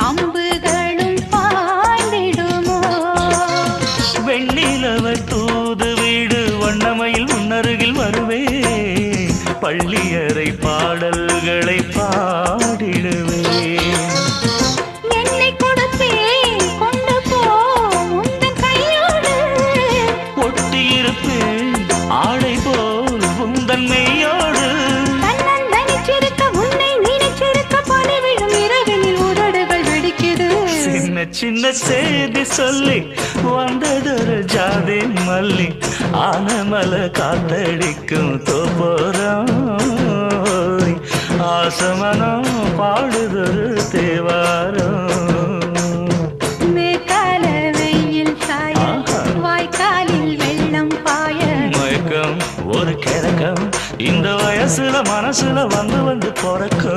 அம்புகளும் பாய்ந்திடுமோ? வெண்ணிலவ தூது வீடு வண்ணமையில் முன்னருகில் வருவே, பள்ளியறை பாடல்களை பாடிடுவே. என்னை கொடுப்பேன் கொண்டு போ உந்தன் கையோடு, ஒட்டியிருப்பேன் ஆடை போல் உந்தன் மெய்யோடு. தன்னந்தனிச்சிருக்க உன்னை நினைச்சிருக்க பணிவிடும் இரவினில் உதடுகள் வெடிக்குது. சின்ன சின்ன செய்தி சொல்லி வந்ததொரு ஜாதி மல்லி, ஆனமல காத்தடிக்கும் தோப்போரம், ஆசமனம் பாடுதொரு தேவாரம். மேற்கால வெயில் சாய வாய்க்காலில் வெள்ளம் பாய, மயக்கம் ஒரு கிழக்கம் இந்த வயசுல மனசுல வந்து வந்து பிறக்கும்.